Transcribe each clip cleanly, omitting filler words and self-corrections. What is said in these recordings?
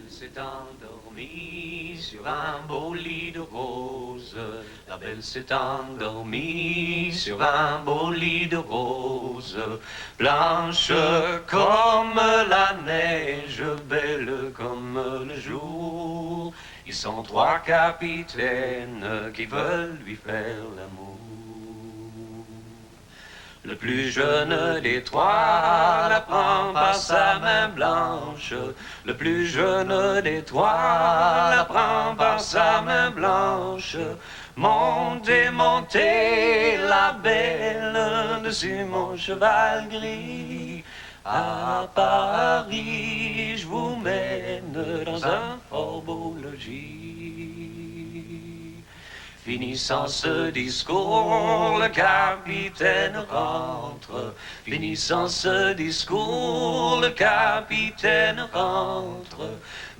belle s'est endormie sur un beau lit de rose. La belle s'est endormie sur un beau lit de rose. Blanche comme la neige, belle comme le jour. Ils sont trois capitaines qui veulent lui faire l'amour. Le plus jeune des trois la prend par sa main blanche. Le plus jeune des trois la prend par sa main blanche. Montez, montez, la belle, dessus mon cheval gris. À Paris, je vous mène dans un fort beau logis. Finissant ce discours, le capitaine rentre. Finissant ce discours, le capitaine rentre.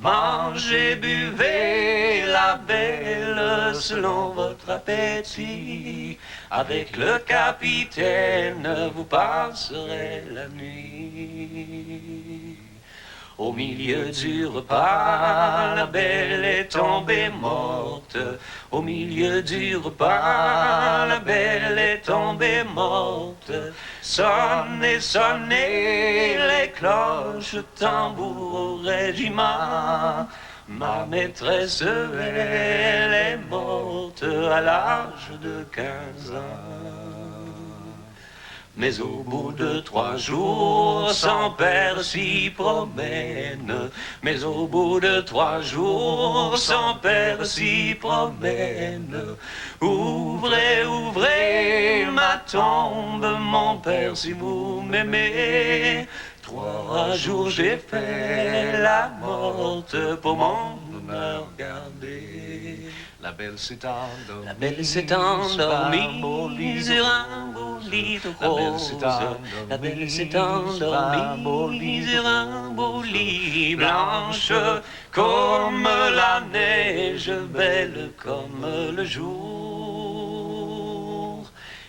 Mangez, buvez, la belle, selon votre appétit. Avec le capitaine, vous passerez la nuit. Au milieu du repas, la belle est tombée morte. Au milieu du repas, la belle est tombée morte. Sonnez, sonnez les cloches, tambour au régiment. Ma maîtresse, elle est morte à l'âge de 15 ans. Mais au bout de 3 jours, son père s'y promène. Mais au bout de 3 jours, son père s'y promène. Ouvrez, ouvrez ma tombe, mon père, si vous m'aimez. 3 jours j'ai fait la morte pour mon honneur gardé. La belle s'est endormie, la belle s'est endormie sur un beau lit de rose. La belle s'est endormie sur un beau lit, blanche comme la neige, belle comme le jour.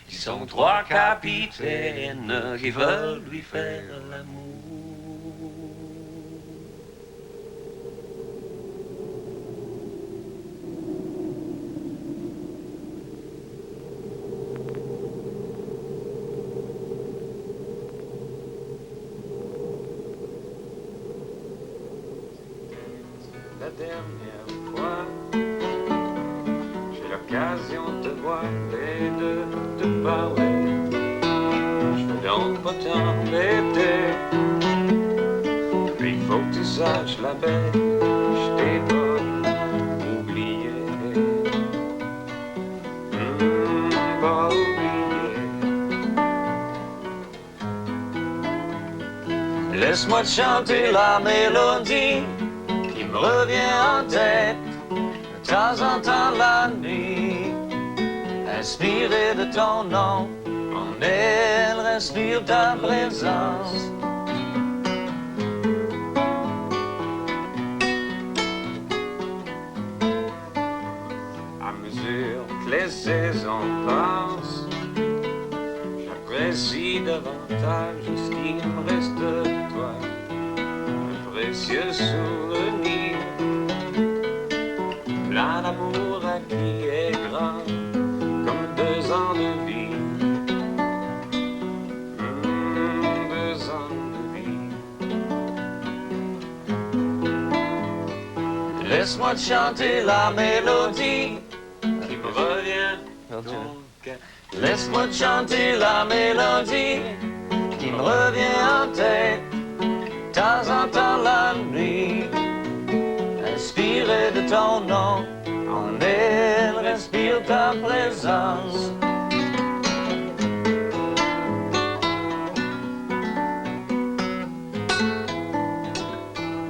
Ils sont 3 capitaines qui veulent lui faire l'amour. La dernière fois, j'ai l'occasion de te voir et de te parler. Je veux donc pas t'embêter, mais il faut que tu saches, la belle, je t'ai pas oublié. Pas oublié. Laisse-moi te chanter la mélodie qui me revient en tête de temps en temps la nuit. Inspiré de ton nom, en elle respire ta présence. À mesure que les saisons passent, j'apprécie davantage ce qui me reste de toi. Un précieux souvenir, plein d'amour acquis et grand, comme 2 ans de vie. 2 ans de vie. Laisse-moi te chanter la mélodie qui me revient donc. Laisse-moi te chanter la mélodie qui me revient en tête de temps en temps la nuit. Inspiré de ton nom, en elle respire ta présence.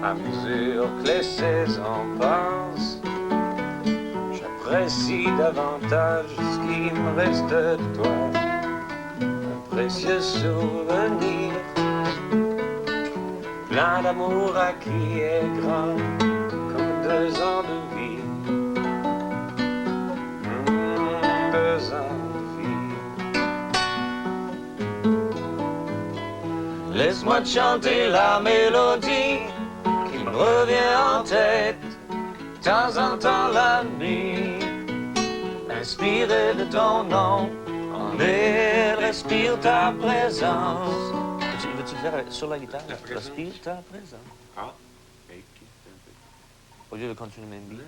À mesure que les saisons passent, j'apprécie davantage ce qui me reste de toi. Un précieux souvenir, plein d'amour acquis et grand, comme 2 ans de vie. 2 ans de vie. Laisse-moi te chanter la mélodie qui me me revient en tête, de temps en temps la nuit, inspiré de ton nom, en air, respire ta présence. Veux-tu faire sur la guitare? Respire ta présence. Ah, ok. Au lieu de continuer le même beat.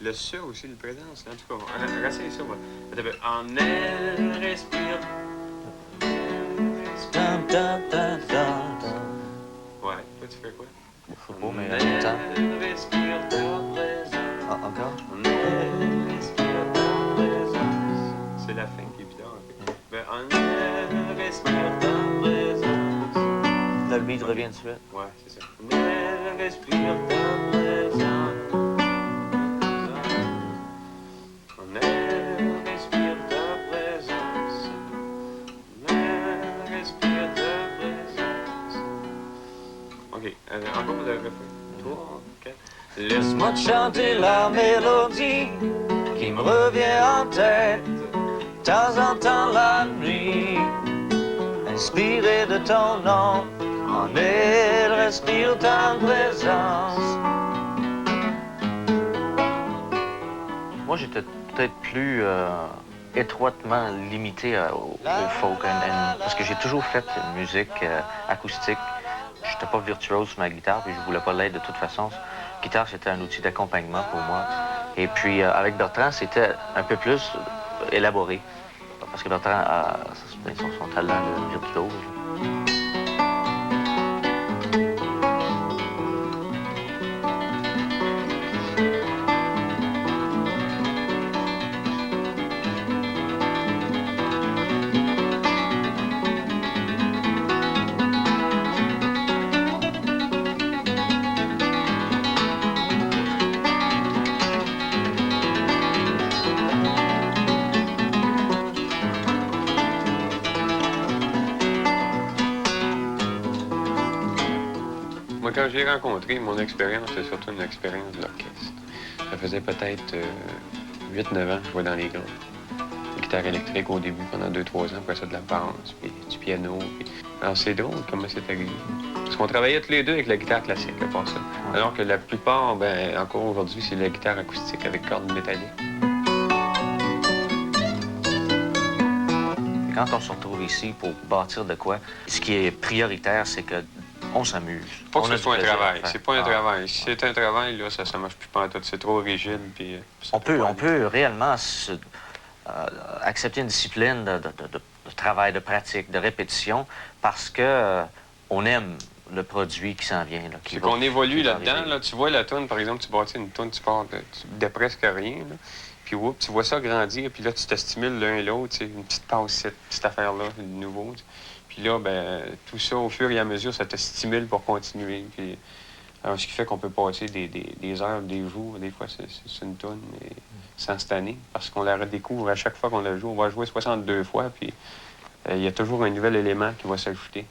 Le ça aussi, le présence, en tout cas, restez ça, moi. En elle, respire. Ouais, toi, tu fais quoi? Je sais pas, mais en même temps. Respire ta présence. Ah, encore? En elle, respire ta présence. C'est la fin qui est bizarre, un peu. Ben, en elle, respire ta présence. Là, le beat revient de suite. Ouais, c'est ça. En elle, respire ta présence. En elle, respire ta présence. En elle, respire ta présence. OK, encore le refrain. 3, 4. Laisse-moi te chanter la mélodie qui me revient en tête, de temps en temps la nuit, inspiré de ton nom, en elle respire ta présence. Moi, j'étais peut-être plus étroitement limité au folk, parce que j'ai toujours fait une musique acoustique. Je n'étais pas virtuose sur ma guitare, puis je voulais pas l'être de toute façon. La guitare, c'était un outil d'accompagnement pour moi. Et puis, avec Bertrand, c'était un peu plus élaboré, parce que Bertrand a son talent de virtuose. Moi, quand je l'ai rencontré, mon expérience, c'est surtout une expérience de l'orchestre. Ça faisait peut-être 8-9 ans que je jouais dans les groupes. Guitare électrique au début, pendant 2-3 ans, après ça de la basse, puis du piano. Puis... Alors, c'est drôle comment c'est arrivé. Parce qu'on travaillait tous les deux avec la guitare classique, à part ça. Alors que la plupart, ben, encore aujourd'hui, c'est la guitare acoustique avec cordes métalliques. Quand on se retrouve ici pour bâtir de quoi, ce qui est prioritaire, c'est que on s'amuse. Pas que ce soit un travail. C'est pas un travail. Si c'est un travail, là, ça marche plus pas en tout. C'est trop rigide. Puis, on peut réellement accepter une discipline de travail, de pratique, de répétition, parce que on aime le produit qui s'en vient. C'est qu'on évolue là-dedans. Là, tu vois la toune, par exemple, tu bâtis une toune, tu pars de presque rien. Là. Puis tu vois ça grandir, puis là, tu te stimules l'un et l'autre. Une petite passe, cette petite affaire-là, de nouveau. Puis là, ben, tout ça, au fur et à mesure, ça te stimule pour continuer. Puis, alors, ce qui fait qu'on peut passer des heures, des jours, des fois, c'est une toune sans se tanner, parce qu'on la redécouvre à chaque fois qu'on la joue. On va jouer 62 fois, puis il y a toujours un nouvel élément qui va s'ajouter.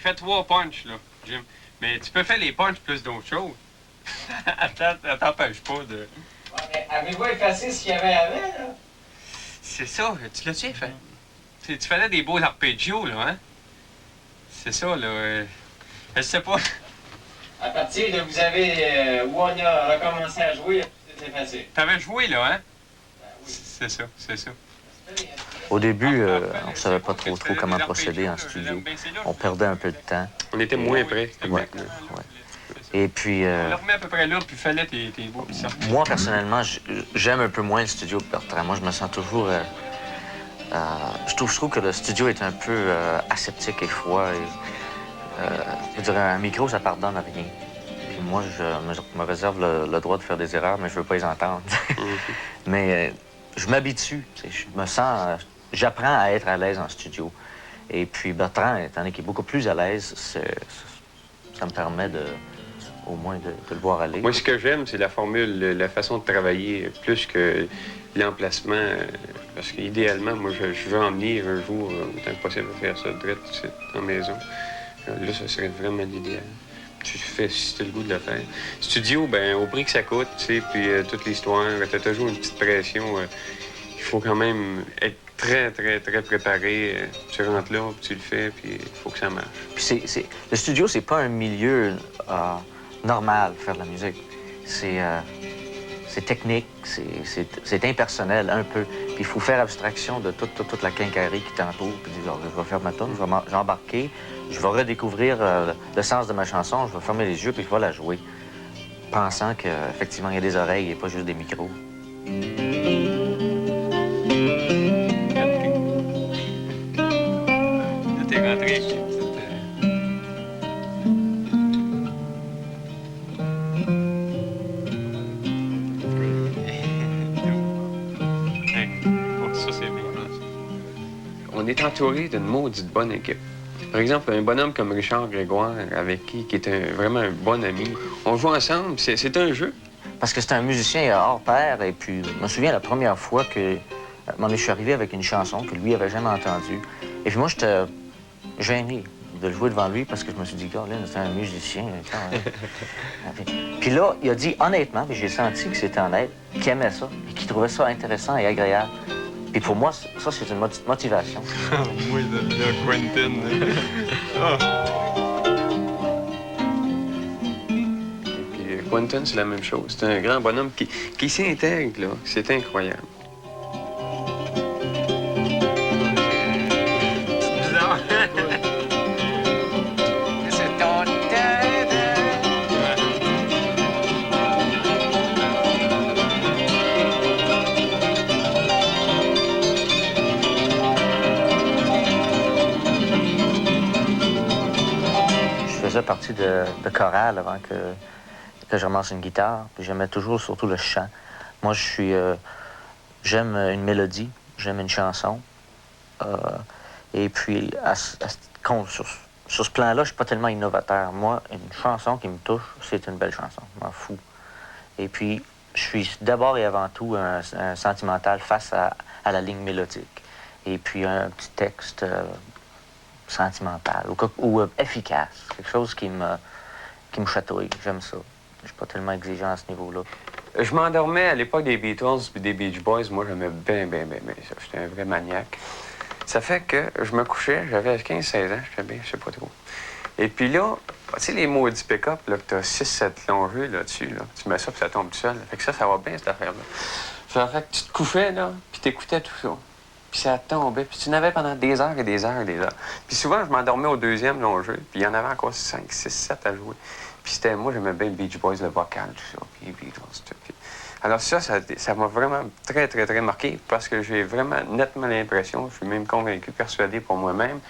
Fais 3 punches, là, Jim. Mais tu peux faire les punches plus d'autres choses. Attends, t'empêche pas de... Ouais, avez-vous effacé ce qu'il y avait avant, là? C'est ça, tu l'as-tu fait? Tu faisais des beaux arpeggios, là, hein? C'est ça, là. Je sais pas. À partir de vous avez où on a recommencé à jouer, C'est facile. T'avais joué, là, hein? Oui. C'est ça, c'est ça. Au début, on savait pas trop comment procéder en studio. On perdait un peu de temps. On était moins près que Ouais, maintenant. ouais. Et puis, On le remet à peu près là, puis fallait tes beaux, puis ça. moi, personnellement, j'aime un peu moins le studio que Bertrand. Moi, je me sens toujours... je trouve que le studio est un peu aseptique et froid. Je dirais, un micro, ça pardonne rien. Puis moi, je me réserve le droit de faire des erreurs, mais je veux pas les entendre. Mais je m'habitue. Je me sens... j'apprends à être à l'aise en studio. Et puis Bertrand, étant donné qu'il est beaucoup plus à l'aise, ça me permet au moins de le voir aller. Moi, ce que j'aime, c'est la formule, la façon de travailler, plus que l'emplacement. Parce qu'idéalement, moi, je veux emmener un jour, autant que possible, à faire ça direct ici, en maison. Là, ça serait vraiment l'idéal. Tu fais si tu as le goût de le faire. Studio, ben au prix que ça coûte, tu sais, puis toute l'histoire, t'as toujours une petite pression. Il faut quand même être très, très, très préparé. Tu rentres là, puis tu le fais, puis il faut que ça marche. Puis le studio, c'est pas un milieu normal, faire de la musique. C'est technique, c'est impersonnel un peu. Puis il faut faire abstraction de toute la quincaillerie qui t'entoure. Puis dire, je vais faire ma tune, je vais embarquer, je vais redécouvrir le sens de ma chanson, je vais fermer les yeux, puis je vais la jouer. Pensant qu'effectivement, il y a des oreilles et pas juste des micros. Là, t'es rentré. On est entouré d'une maudite bonne équipe. Par exemple, un bonhomme comme Richard Grégoire, avec qui est vraiment un bon ami. On joue ensemble, c'est un jeu. Parce que c'est un musicien hors pair. Et puis, je me souviens la première fois que je suis arrivé avec une chanson que lui avait jamais entendue. Et puis moi, j'étais gêné de le jouer devant lui parce que je me suis dit, Colin, c'est un musicien. Puis là, il a dit honnêtement, puis j'ai senti que c'était honnête, qu'il aimait ça et qu'il trouvait ça intéressant et agréable. Puis pour moi, ça, c'est une motivation. Oui, le Quentin. Et puis Quentin, c'est la même chose. C'est un grand bonhomme qui s'intègre, là. C'est incroyable. Je faisais partie de chorale avant que je ramasse une guitare. Puis j'aimais toujours surtout le chant. Moi, j'aime une mélodie, j'aime une chanson. Et puis, sur ce plan-là, je suis pas tellement innovateur. Moi, une chanson qui me touche, c'est une belle chanson. Je m'en fous. Et puis, je suis d'abord et avant tout un sentimental face à la ligne mélodique. Et puis, un petit texte sentimental ou efficace. Quelque chose qui me chatouille. J'aime ça. Je suis pas tellement exigeant à ce niveau-là. Je m'endormais à l'époque des Beatles et des Beach Boys. Moi, j'aimais bien ça. J'étais un vrai maniaque. Ça fait que je me couchais, j'avais 15-16 ans, j'étais bien, je sais pas trop. Et puis là, tu sais, les maudits pick-up, là, que t'as 6-7 longées là-dessus, là, tu mets ça puis ça tombe tout seul. Fait que ça va bien, cette affaire-là. Ça fait que tu te couchais, là, puis t'écoutais tout ça. Puis ça tombait, puis tu n'avais pendant des heures et des heures et des heures. Puis souvent, je m'endormais au deuxième long jeu, puis il y en avait encore 5, 6, 7 à jouer. Puis moi, j'aimais bien Beach Boys, le vocal, tout ça, puis les Beatles, tout. Puis... Alors ça m'a vraiment très, très, très marqué, parce que j'ai vraiment nettement l'impression, je suis même convaincu, persuadé pour moi-même,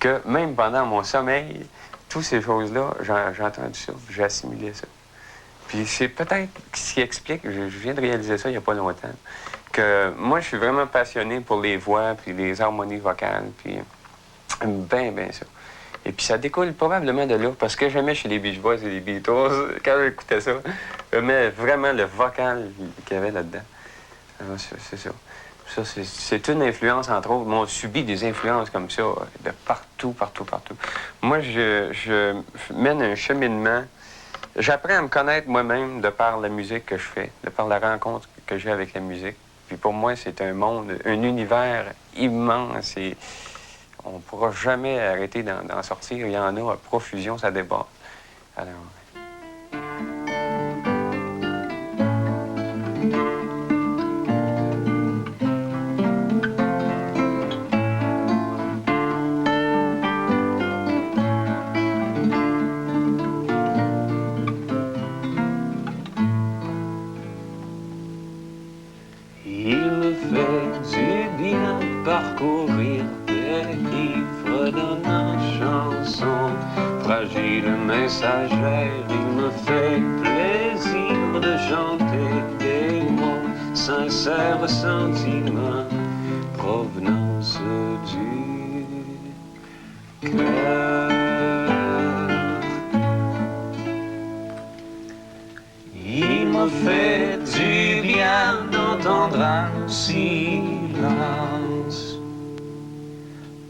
que même pendant mon sommeil, toutes ces choses-là, j'ai entendu ça, j'ai assimilé ça. Puis c'est peut-être ce qui explique, je viens de réaliser ça il n'y a pas longtemps, que moi, je suis vraiment passionné pour les voix, puis les harmonies vocales, puis bien ça. Et puis ça découle probablement de là, parce que j'aimais chez les Beach Boys et les Beatles, quand j'écoutais ça, j'aimais vraiment le vocal qu'il y avait là-dedans. Alors, c'est ça. Ça, c'est une influence, entre autres. Moi, on subit des influences comme ça, de partout. Moi, je mène un cheminement. J'apprends à me connaître moi-même de par la musique que je fais, de par la rencontre que j'ai avec la musique. Puis pour moi, c'est un monde, un univers immense et on ne pourra jamais arrêter d'en sortir. Il y en a à profusion, ça déborde. Alors... rire des fredonnant chanson. Fragile messagère, il me fait plaisir de chanter des mots, sincères sentiments, provenance du cœur. Il me fait du bien d'entendre un silence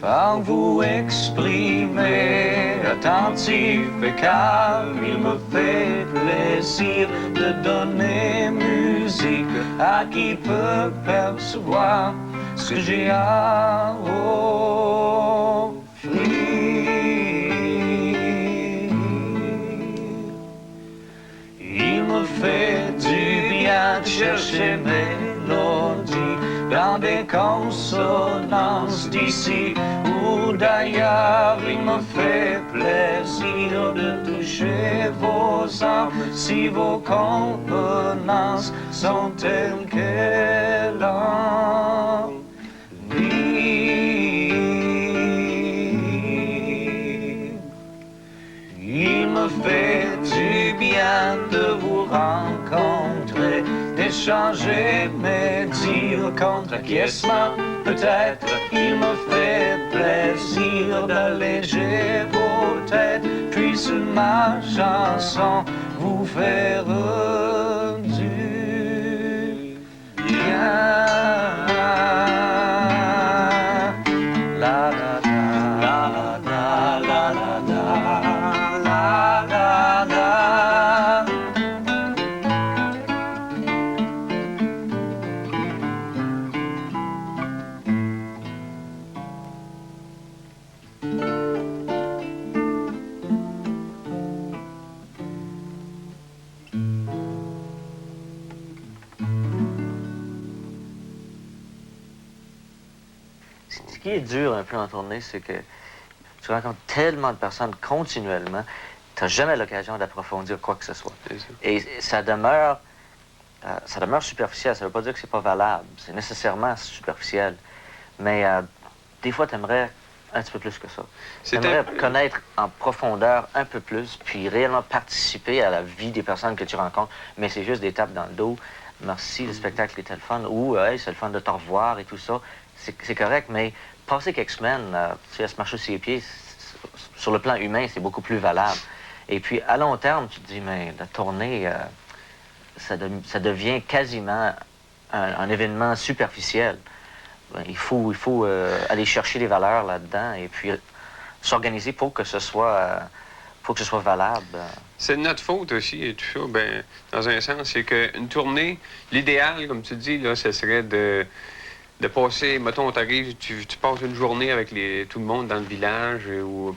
par vous exprimer, attentif et calme. Il me fait plaisir de donner musique à qui peut percevoir ce que j'ai à offrir. Il me fait du bien de chercher mélodie dans des consonances d'ici ou d'ailleurs. Il me fait plaisir de toucher vos âmes si vos convenances sont telles qu'elles en disent. Il me fait du bien de vous rencontrer, d'échanger mes dires contre acquiescement. Peut-être il me fait plaisir d'alléger vos têtes, puisse ma chanson vous faire du bien. La la la la la la la la la la. Ce qui est dur un peu en tournée, c'est que tu rencontres tellement de personnes continuellement, tu n'as jamais l'occasion d'approfondir quoi que ce soit. Et ça demeure superficiel. Ça ne veut pas dire que c'est pas valable. C'est nécessairement superficiel. Mais des fois, tu aimerais un petit peu plus que ça. Tu aimerais connaître en profondeur un peu plus, puis réellement participer à la vie des personnes que tu rencontres. Mais c'est juste des tapes dans le dos. Merci, le spectacle était le fun. Ou, hey, c'est le fun de te revoir et tout ça. C'est correct, mais passer quelques semaines à se marcher sur les pieds, sur le plan humain, c'est beaucoup plus valable. Et puis, à long terme, tu te dis, mais la tournée, ça devient quasiment un événement superficiel. Il faut aller chercher les valeurs là-dedans et puis s'organiser pour que ce soit valable. C'est de notre faute aussi et tout ça. Ben, dans un sens, c'est qu'une tournée, l'idéal, comme tu dis, là, ce serait de passer, mettons, t'arrives, tu passes une journée avec tout le monde dans le village,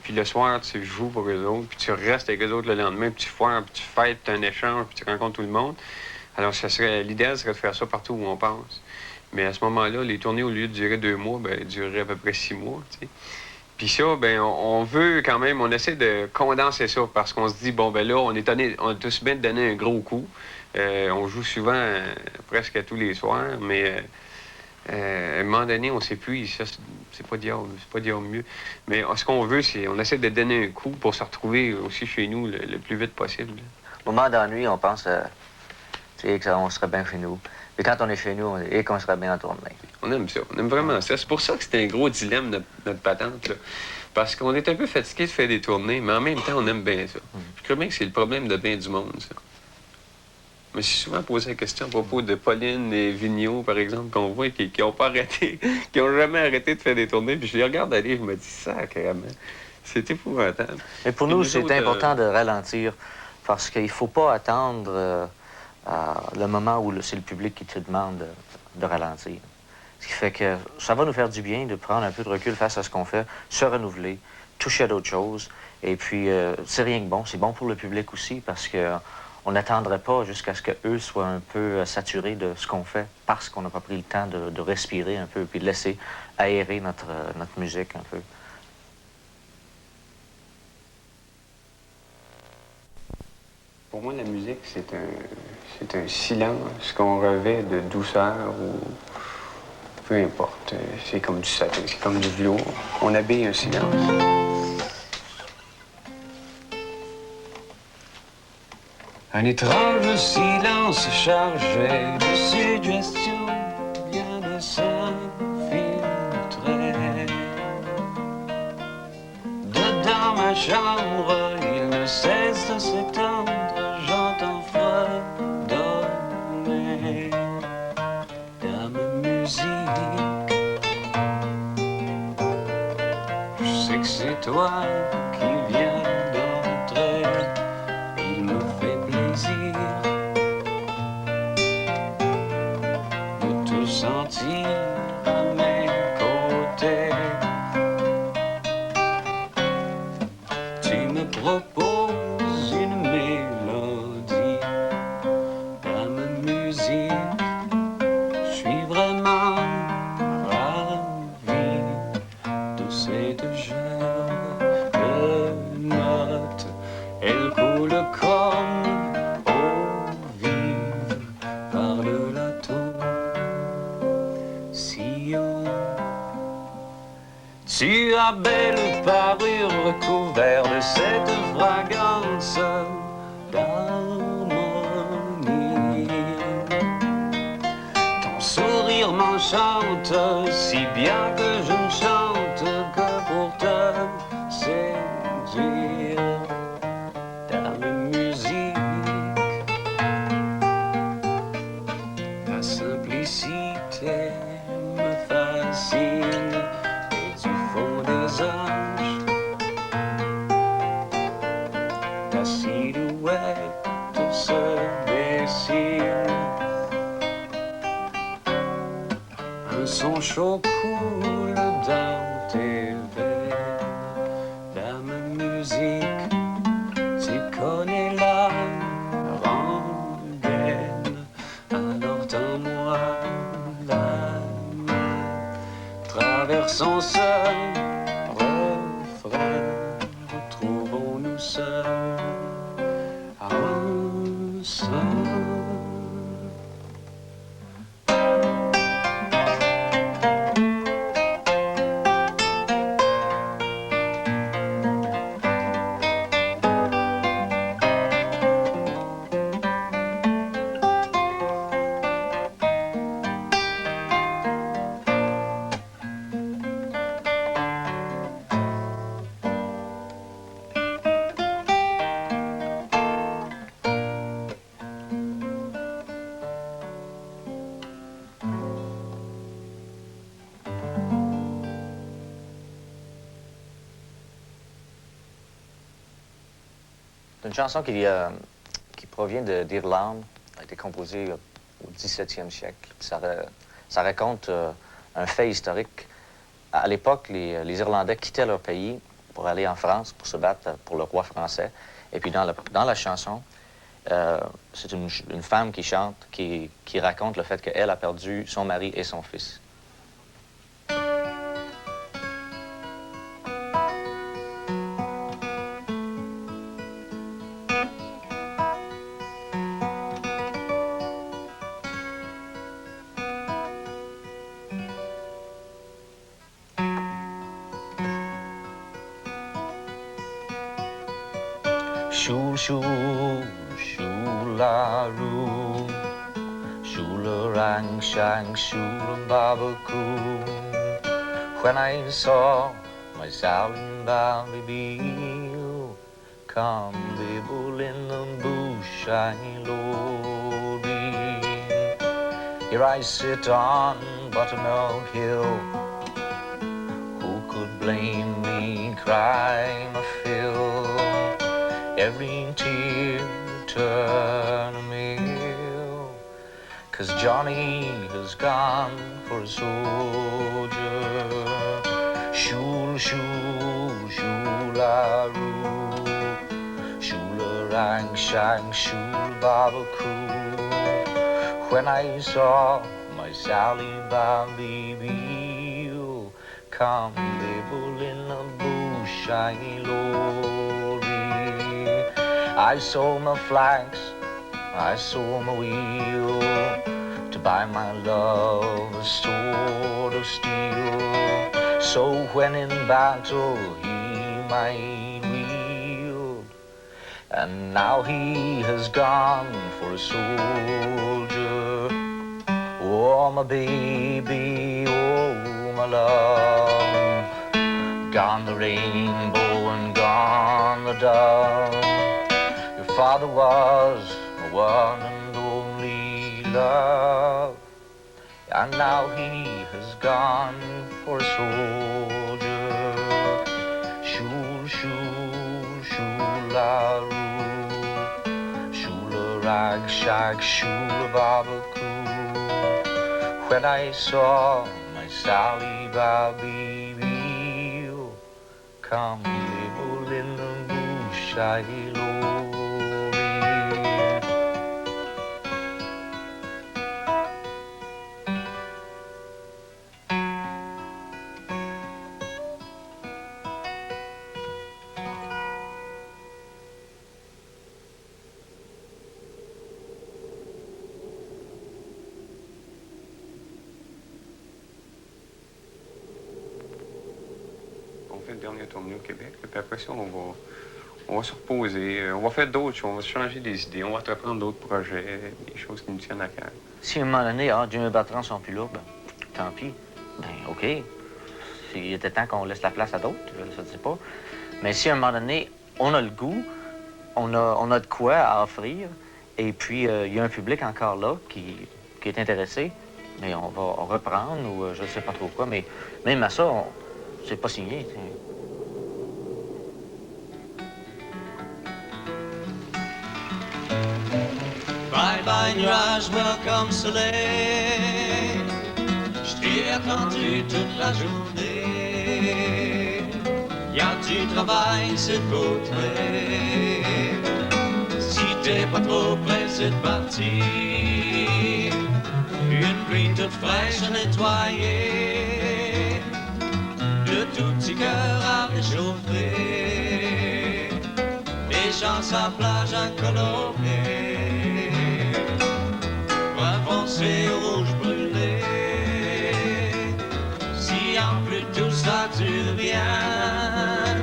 puis le soir, tu joues pour eux autres, puis tu restes avec eux autres le lendemain, puis tu foires, puis tu fêtes, puis tu as un échange, puis tu rencontres tout le monde. Alors, l'idéal serait de faire ça partout où on passe. Mais à ce moment-là, les tournées, au lieu de durer 2 mois, ben, elles dureraient à peu près 6 mois, tu sais. Puis ça, ben, on veut quand même, on essaie de condenser ça, parce qu'on se dit, bon, ben là, on est aussi bien de donner un gros coup. On joue souvent, presque à tous les soirs, mais à un moment donné, on s'épuise. Ça, c'est pas dire mieux. Mais ce qu'on veut, c'est on essaie de donner un coup pour se retrouver aussi chez nous le plus vite possible. Au moment d'ennui, on pense qu'on serait bien chez nous. Et quand on est chez nous, qu'on serait bien en tournée. On aime ça. On aime vraiment ça. C'est pour ça que c'était un gros dilemme, notre patente, là. Parce qu'on est un peu fatigué de faire des tournées, mais en même temps, on aime bien ça. Je crois bien que c'est le problème de bien du monde, ça. Je me suis souvent posé la question à propos de Pauline et Vigneault, par exemple, qu'on voit, qui n'ont pas arrêté, qui n'ont jamais arrêté de faire des tournées. Puis je les regarde aller, je me dis, sacrément, c'est épouvantable. Mais pour nous, c'est important de ralentir, parce qu'il ne faut pas attendre le moment où c'est le public qui te demande de ralentir. Ce qui fait que ça va nous faire du bien de prendre un peu de recul face à ce qu'on fait, se renouveler, toucher à d'autres choses. Et puis, c'est rien que bon. C'est bon pour le public aussi, parce que on n'attendrait pas jusqu'à ce qu'eux soient un peu saturés de ce qu'on fait, parce qu'on n'a pas pris le temps de respirer un peu, puis de laisser aérer notre musique un peu. Pour moi, la musique, c'est un silence qu'on revêt de douceur peu importe. C'est comme du satin, c'est comme du velours. On habille un silence. Un étrange silence chargé de suggestions vient de s'infiltrer. Dedans ma chambre, il ne cesse de s'étendre, j'entends fredonner dans ma musique. Je sais que c'est toi qui viens d'entrer, il me fait plaisir de te sentir à mes côtés. Tu me proposes une mélodie dans ma musique. Je suis vraiment ravi de cette gerbe de notes. Elle coule comme eau vive par le lateau sillon. Tu as belle parure recouverte de cette fragrance d'harmonie. Ton sourire m'enchante si bien que je ne chante que pour te séduire. Dans la musique, ta simplicité me fascine. Et du fond des anges, ta silhouette se dessine. Un son chaud coule dans tes veines. Dans ma musique, tu connais la rengaine. Alors tends-moi la main, traversons seul refrain, retrouvons-nous seuls ensemble. C'est une chanson qui provient d'Irlande, a été composée au 17e siècle. Ça raconte un fait historique. À l'époque, les Irlandais quittaient leur pays pour aller en France, pour se battre pour le roi français. Et puis dans la chanson, c'est une femme qui chante, qui raconte le fait qu'elle a perdu son mari et son fils. Choule, choule, choule la roue, choule rang, shang, choule babacoo. When I saw my Salim baby, come the bull in the bush, I lorry. Here I sit on Buttermilk Hill. Who could blame me? Cry my fill. Every tear turn a meal, 'cause Johnny has gone for a soldier. Shul, shul, shul-a-roo, shul-a-rang, shang, shul-babacoo. When I saw my Sally baby, come the bull in the bush, shiny lorry. I saw my flags, I saw my wheel, to by my love a sword of steel, so when in battle he might wield. And now he has gone for a soldier. Oh, my baby, oh, my love. Gone the rainbow and gone the dawn. Your father was my one and only love, and now he has gone for a soldier. Shul, shul, shul-a-roo, shul-a-rag, shag, shul-a-babacoo. When I saw my Sally baby, come live in the bush, I On fait le dernier tournée au Québec, puis après ça, on va se reposer. On va faire d'autres choses, on va se changer des idées, on va entreprendre d'autres projets, des choses qui nous tiennent à cœur. Si à un moment donné, Jimmy Bertrand sont plus là, ben, tant pis. Ben, OK. Il était temps qu'on laisse la place à d'autres, je ne sais pas. Mais si à un moment donné, on a le goût, on a de quoi à offrir, et puis il y a un public encore là qui est intéressé, mais on va reprendre ou je ne sais pas trop quoi. Mais même à ça, c'est pas signé. T'sais. Bye bye nuage, welcome soleil. Je t'ai attendu toute la journée. Y'a du travail, c'est beau trait. Si t'es pas trop pressé de partir, une pluie toute fraîche à nettoyer, le tout petit cœur à réchauffer, les gens sa plage à colorer, brun foncé rouge brûlé. Si en plus tout ça tu viens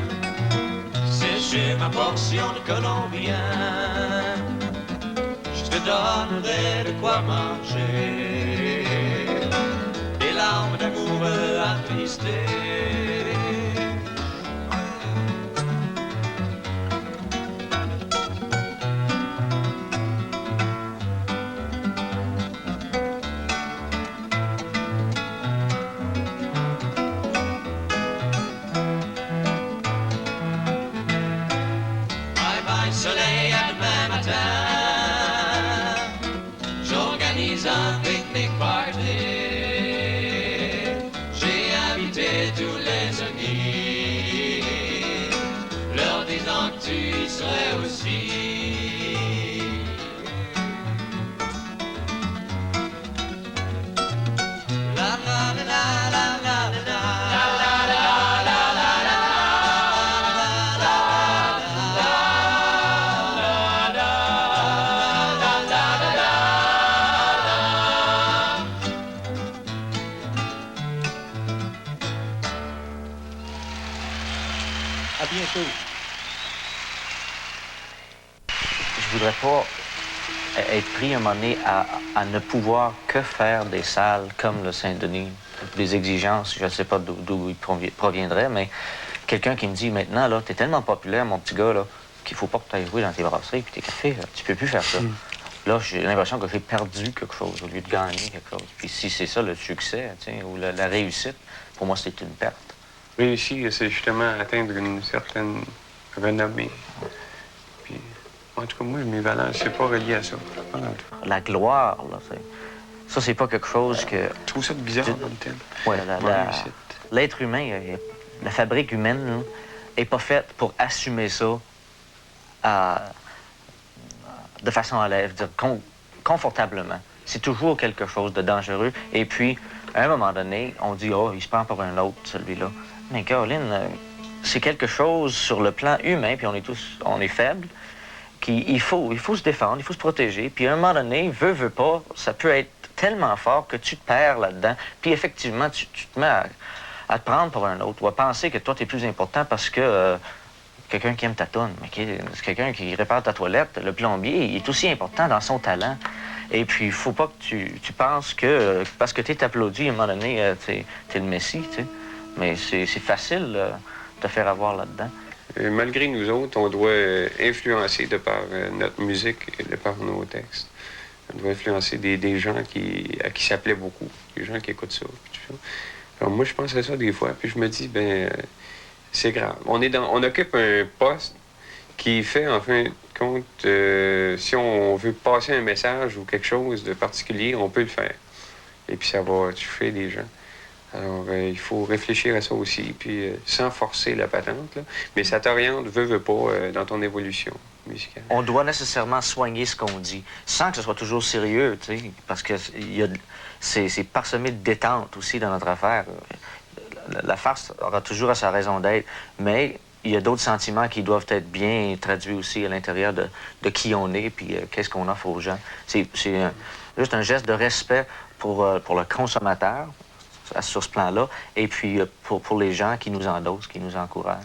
sécher ma portion de colombien, je te donnerai de quoi manger, des larmes d'amoureux attristés. Soleil à demain matin, j'organise un pique-nique party. J'ai invité tous les amis, leur disant que tu y serais aussi. La la la la la la la. À bientôt. Je voudrais pas être pris un moment donné à ne pouvoir que faire des salles comme le Saint-Denis. Des exigences, je ne sais pas d'où ils proviendraient, mais quelqu'un qui me dit maintenant, là, t'es tellement populaire, mon petit gars, là, qu'il faut pas que tu ailles jouer dans tes brasseries et tes cafés, là. Tu peux plus faire ça. Là, j'ai l'impression que j'ai perdu quelque chose au lieu de gagner quelque chose. Puis si c'est ça le succès, ou la réussite, pour moi, c'est une perte. Réussir, c'est justement atteindre une certaine renommée. Puis, en tout cas, moi, mes valeurs, c'est pas relié à ça. La gloire, là, ça, c'est pas quelque chose que... Je trouve ça bizarre, comme tel. Oui, l'être humain, la fabrique humaine, là, est pas faite pour assumer ça de façon à l'aise, confortablement. C'est toujours quelque chose de dangereux. Et puis, à un moment donné, on dit « Oh, il se prend pour un autre, celui-là. » Mais Caroline, c'est quelque chose sur le plan humain, puis on est faible, qu'il faut se défendre, il faut se protéger. Puis à un moment donné, veut pas, ça peut être tellement fort que tu te perds là-dedans. Puis effectivement, tu te mets à te prendre pour un autre ou à penser que toi, tu es plus important parce que quelqu'un qui aime ta toune, mais c'est quelqu'un qui répare ta toilette, le plombier, il est aussi important dans son talent. Et puis, il faut pas que tu penses que parce que tu es applaudi, à un moment donné, t'es le messie, tu sais. Mais c'est facile de te faire avoir là-dedans. Malgré nous autres, on doit influencer de par notre musique et de par nos textes. On doit influencer des gens à qui ça plaît beaucoup, des gens qui écoutent ça. Alors moi, je pense à ça des fois, puis je me dis, c'est grave. On occupe un poste qui fait, en fin de compte, si on veut passer un message ou quelque chose de particulier, on peut le faire. Et puis ça va toucher les gens. Alors, il faut réfléchir à ça aussi, puis sans forcer la patente, là, mais ça t'oriente, veut pas, dans ton évolution musicale. On doit nécessairement soigner ce qu'on dit, sans que ce soit toujours sérieux, tu sais, parce que c'est parsemé de détente aussi dans notre affaire. La farce aura toujours sa raison d'être, mais il y a d'autres sentiments qui doivent être bien traduits aussi à l'intérieur de qui on est, puis qu'est-ce qu'on offre aux gens. C'est juste un geste de respect pour le consommateur, sur ce plan-là, et puis pour les gens qui nous endossent, qui nous encouragent.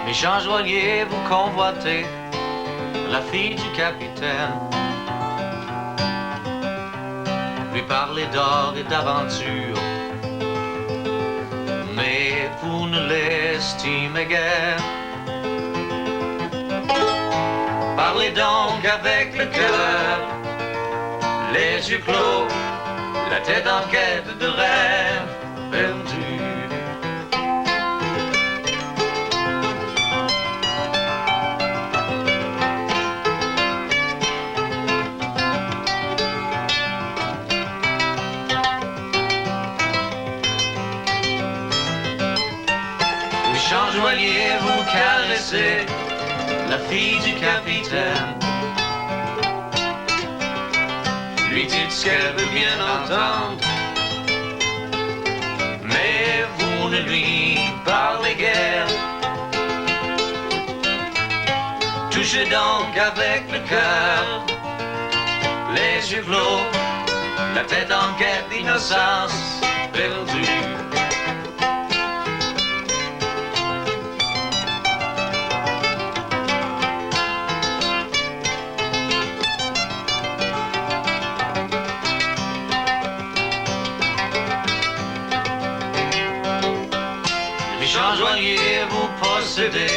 Mes gens joailliers, vous convoitez la fille du capitaine. Lui parler d'or et d'aventure, mais vous ne l'estimez guère. Parlez donc avec le cœur, les yeux clos, la tête en quête de rêve perdu. Chant joaillier, vous caressez la fille du capitaine. Lui dites ce qu'elle veut bien entendre, mais vous ne lui parlez guère. Touchez donc avec le cœur, les yeux clos, la tête en quête d'innocence perdue. Jean Joaillier, vous possédez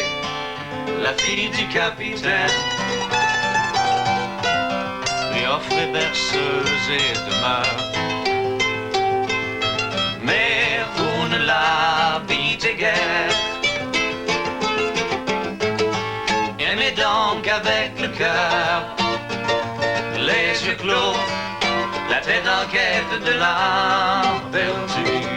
la fille du capitaine. Lui offrez berceuse et demeure, mais vous ne l'habitez guère. Aimez donc avec le cœur, les yeux clos, la tête en quête de l'âme perdue.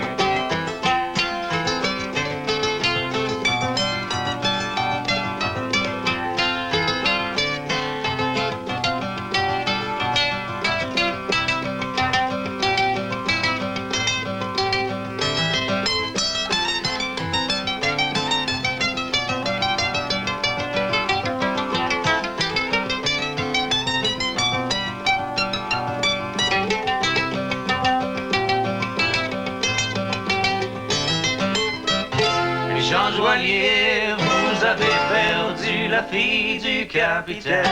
Jean Joaillier, vous avez perdu la fille du capitaine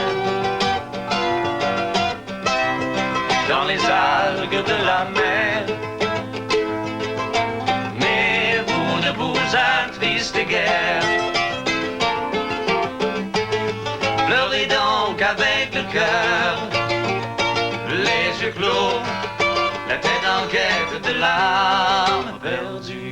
dans les algues de la mer. Mais vous ne vous attristez guère. Pleurez donc avec le cœur, les yeux clos, la tête en quête de l'âme perdue.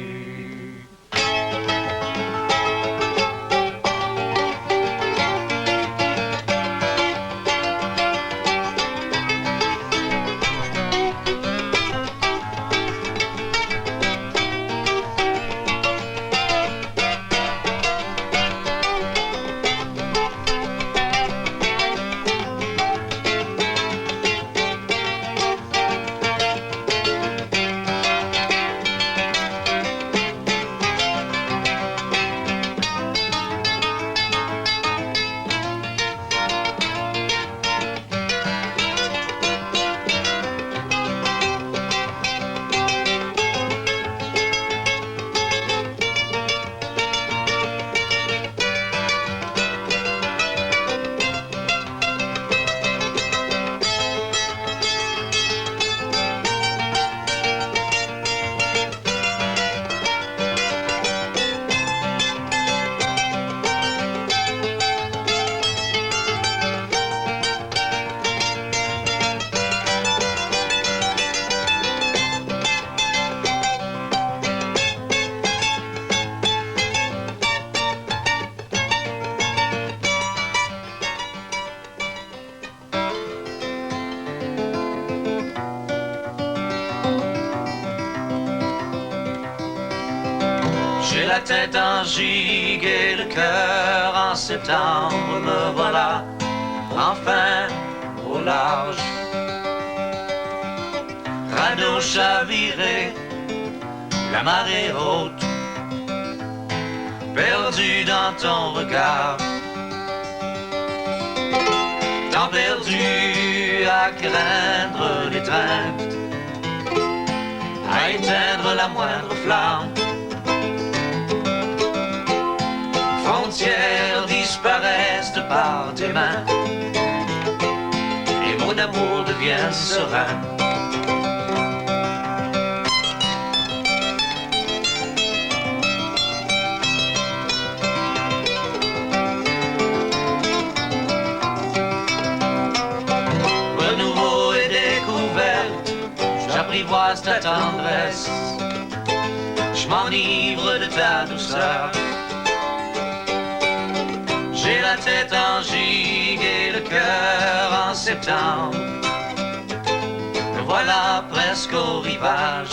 la tête en gigue et le cœur en septembre. Me voilà enfin au large. Radeau chaviré, la marée haute, perdu dans ton regard. Temps perdu à craindre l'étreinte, à éteindre la moindre flamme. Frontières disparaissent de par tes mains, les mots d'amour deviennent sereins. Renouveau et découverte, j'apprivoise ta tendresse, je m'enivre de ta douceur. J'ai la tête en gigue et le cœur en septembre. Me voilà presque au rivage.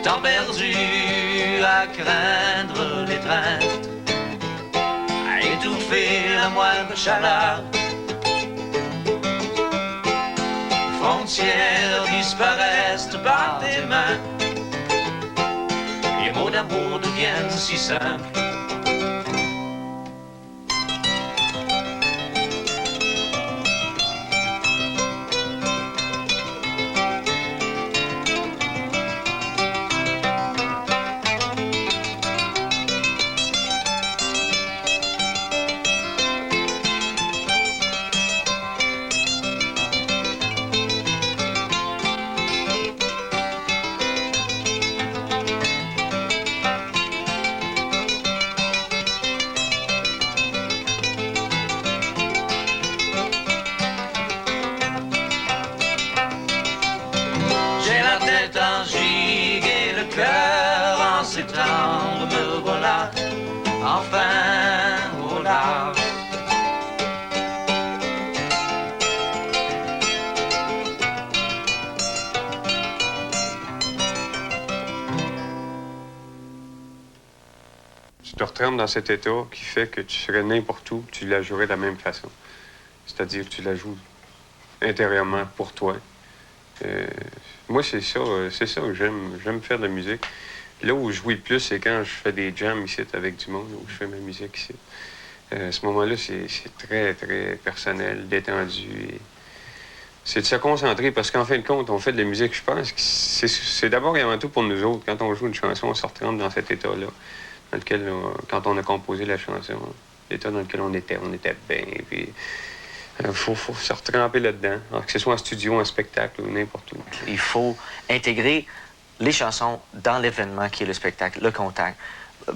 Temps perdu à craindre l'étreinte, à étouffer la moindre chaleur. Frontières disparaissent par tes mains, les mots d'amour deviennent si simples. Me voilà enfin au large. Tu te retrempes dans cet état qui fait que tu serais n'importe où, tu la jouerais de la même façon. C'est-à-dire que tu la joues intérieurement pour toi. Moi, c'est ça que j'aime faire de la musique. Là où je joue le plus, c'est quand je fais des jams ici avec du monde, où je fais ma musique ici. À ce moment-là, c'est très, très personnel, détendu. Et c'est de se concentrer, parce qu'en fin de compte, on fait de la musique, je pense que c'est d'abord et avant tout pour nous autres. Quand on joue une chanson, on se retrempe dans cet état-là, dans lequel, quand on a composé la chanson, l'état dans lequel on était bien. Puis, faut se retremper là-dedans, que ce soit en studio, en spectacle ou n'importe où. Il faut intégrer les chansons dans l'événement qui est le spectacle, le contact.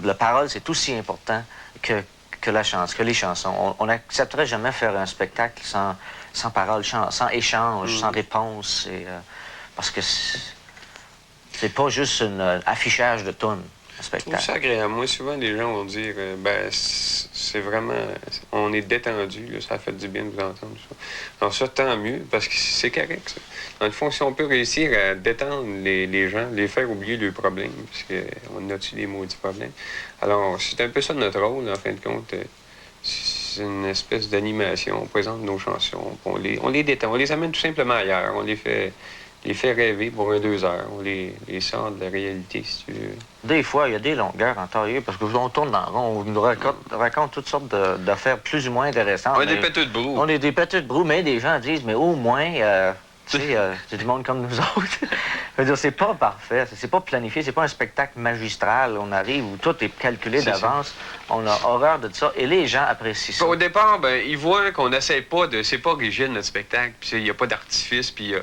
La parole, c'est aussi important que les chansons. On n'accepterait jamais faire un spectacle sans parole, sans échange, sans réponse. Parce que c'est pas juste un affichage de tunes, un Je spectacle. trouve ça agréable. Moi, souvent, les gens vont dire, c'est vraiment, on est détendu, là, ça fait du bien de vous entendre. Ça. Alors ça, tant mieux, parce que c'est correct, ça. Dans le fond, si on peut réussir à détendre les gens, les faire oublier leurs problèmes, parce qu'on a-tu des maudits problèmes. Alors, c'est un peu ça notre rôle, en fin de compte. C'est une espèce d'animation. On présente nos chansons, on les détend, on les amène tout simplement ailleurs. On les fait rêver pour 2 heures. On les sort de la réalité, si tu veux. Des fois, il y a des longueurs en tailleur, parce que on tourne dans le rond, on nous raconte toutes sortes d'affaires plus ou moins intéressantes. On est des péteux de brou. On est des péteux de brou, mais des gens disent, mais au moins, tu sais, c'est du monde comme nous autres. Je veux dire, c'est pas parfait, c'est pas planifié, c'est pas un spectacle magistral. On arrive où tout est calculé d'avance. On a horreur de ça, et les gens apprécient ça. Au départ, ils voient qu'on n'essaie pas de... C'est pas rigide, notre spectacle, puis il n'y a pas d'artifice, puis...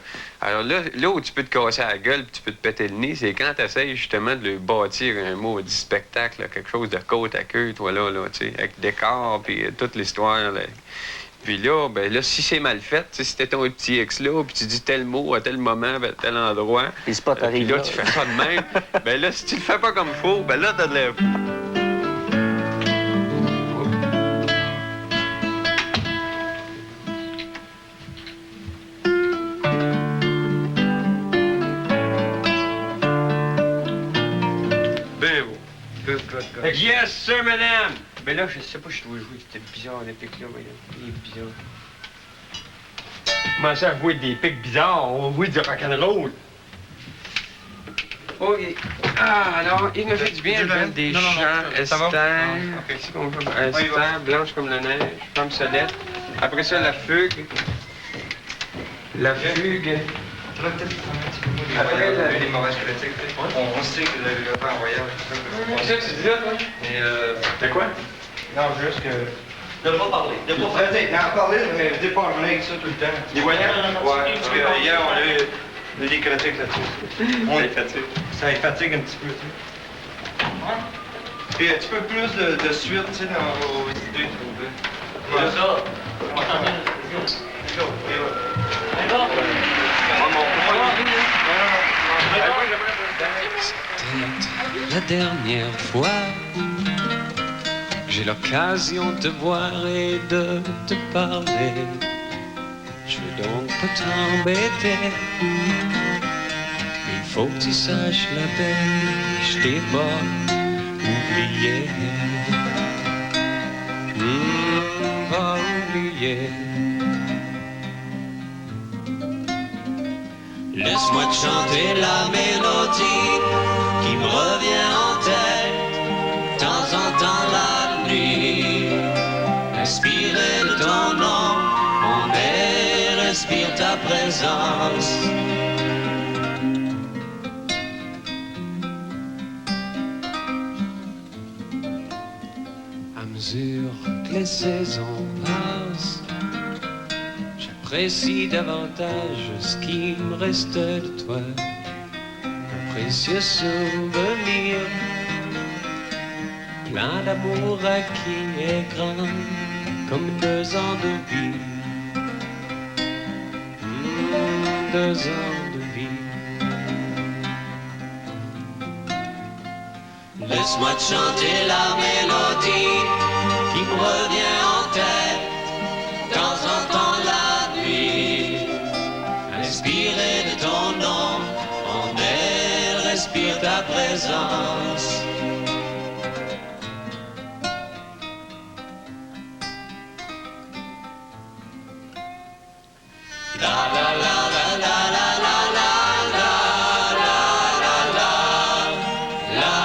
Alors là où tu peux te casser la gueule, puis tu peux te péter le nez, c'est quand tu essaies justement de lui bâtir un maudit spectacle, là, quelque chose de côte à queue, toi, là, tu sais, avec décor, puis toute l'histoire, là. Puis là, si c'est mal fait, si t'es ton petit ex-là, puis tu dis tel mot à tel moment, à tel endroit, puis là, tu fais ça de même, là, si tu le fais pas comme il faut, là, t'as de la... Ben beau. Good. Yes, sir, madame! Ben là, je sais pas, je dois jouer. C'était bizarre, les pics là, voyons. Il est bizarre. Comment ça, jouer des pics bizarres? On va jouer du rock'n'roll. OK. Ah, alors, il me fait du bien, je des chants, Esther, c'est qu'on joue, Esther, blanche comme la neige, femme solette. Après ça, la fugue. La fugue. Après, les mauvaises critiques, on sait que vous avez le temps en voyage. C'est ça que tu dis là, toi? Mais De quoi? non, juste que... De pas parler. De pas parler. D'en parler, mais de pas en avec ça tout le temps. Les voyants? Ouais, parce que hier, on a eu des critiques là-dessus. On est fatigué. Ça les fatigue un petit peu, tu sais. Puis un petit peu plus de suite, tu sais, dans vos idées, s'il vous plaît. C'est ça. C'était la dernière fois où j'ai l'occasion de te voir et de te parler. Je vais donc pas t'embêter. Il faut que tu saches, la belle, je t'ai pas oublié. Pas oublié. Laisse-moi te chanter la mélodie qui me revient en tête, de temps en temps la nuit. Inspiré de ton nom, mon air respire ta présence. À mesure que les saisons passent, j'apprécie davantage ce qui me reste de toi. Un précieux souvenir, plein d'amour acquis et grand, comme 2 ans de vie. 2 ans de vie. Laisse-moi te chanter la mélodie qui me revient en tête, de temps en temps la nuit. Inspiré de ton nom, mon air respire ta présence. La la la la la la la la la la la la la